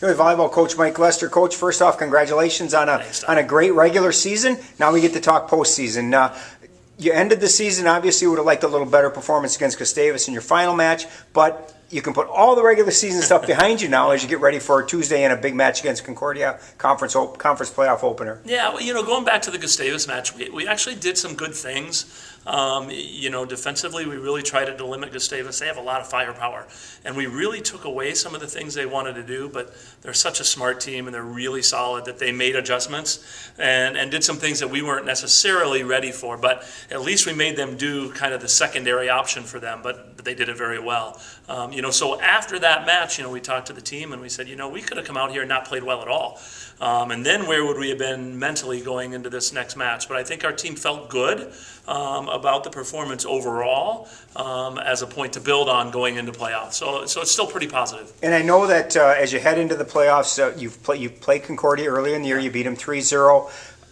Here, volleyball coach Mike Lester. Coach, first off, congratulations on a great regular season. Now we get to talk postseason. You ended the season, obviously, would have liked a little better performance against Gustavus in your final match, but you can put all the regular season stuff behind you now as you get ready for Tuesday in a big match against Concordia, conference playoff opener. Yeah, well, going back to the Gustavus match, we actually did some good things. Defensively, we really tried to limit Gustavus. They have a lot of firepower, and we really took away some of the things they wanted to do, but they're such a smart team, and they're really solid that they made adjustments and did some things that we weren't necessarily ready for, but at least we made them do kind of the secondary option for them, but they did it very well. So after that match, we talked to the team, and we said, we could have come out here and not played well at all. And then where would we have been mentally going into this next match? But I think our team felt good about the performance overall as a point to build on going into playoffs. So it's still pretty positive. And I know that as you head into the playoffs, you've played Concordia earlier in the year. You beat them 3-0.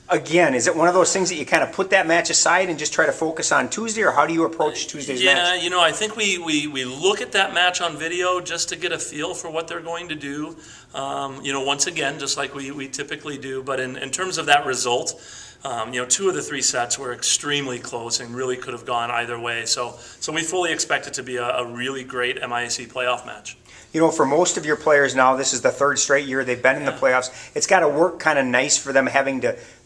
Again, is it one of those things that you kind of put that match aside and just try to focus on Tuesday, or how do you approach Tuesday's match? Yeah, I think we look at that match on video just to get a feel for what they're going to do. Once again, just like we typically do. But in terms of that result, 2 of the 3 sets were extremely close and really could have gone either way. So we fully expect it to be a really great MIAC playoff match. For most of your players now, this is the 3rd straight year they've been in the playoffs. It's got to work kind of nice for them having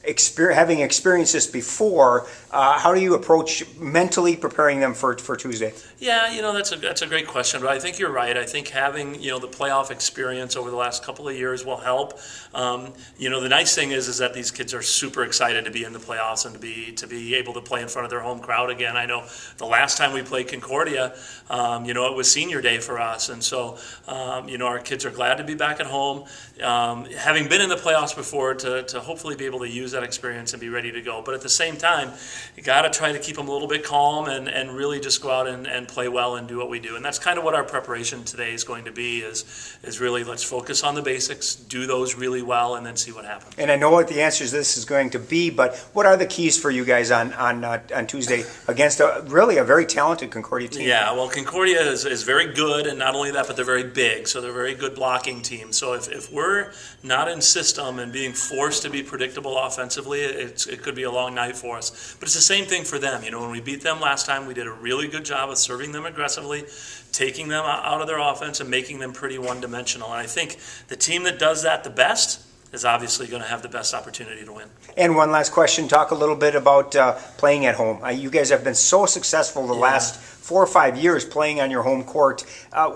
experienced this before. How do you approach mentally preparing them for Tuesday? Yeah, that's a great question, but I think you're right. I think having the playoff experience over the last couple of years will help. The nice thing is that these kids are super excited to be in the playoffs and to be able to play in front of their home crowd again. I know the last time we played Concordia, it was senior day for us, and so our kids are glad to be back at home, having been in the playoffs before, to hopefully be able to use that experience and be ready to go. But at the same time, you got to try to keep them a little bit calm and really just go out and play well and do what we do. And that's kind of what our preparation today is going to be, is really let's focus on the basics, do those really well, and then see what happens. And I know what the answer to this is going to be, but what are the keys for you guys on Tuesday against really a very talented Concordia team? Yeah, well, Concordia is very good, and not only that, but they're very big, so they're a very good blocking team. So if we're not in system and being forced to be predictable offensively, it could be a long night for us. But it's the same thing for them. When we beat them last time, we did a really good job of serving them aggressively, taking them out of their offense and making them pretty one-dimensional. And I think the team that does that the best is obviously going to have the best opportunity to win. And one last question, talk a little bit about playing at home. You guys have been so successful the last 4 or 5 years playing on your home court.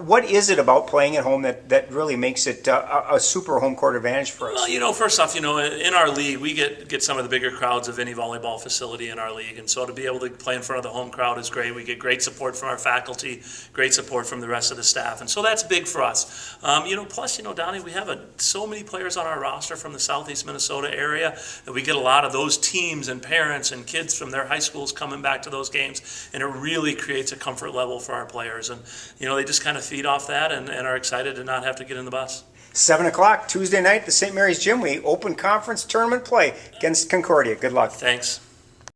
What is it about playing at home that really makes it a super home court advantage for us? Well, first off, in our league, we get some of the bigger crowds of any volleyball facility in our league. And so to be able to play in front of the home crowd is great. We get great support from our faculty, great support from the rest of the staff. And so that's big for us. Plus, Donnie, we have so many players on our roster from the southeast Minnesota area that we get a lot of those teams and parents and kids from their high schools coming back to those games. And it really creates a comfort level for our players, and they just kind of feed off that and are excited to not have to get in the bus. 7 o'clock Tuesday night, the St. Mary's Gym. We open conference tournament play against Concordia. Good luck. Thanks.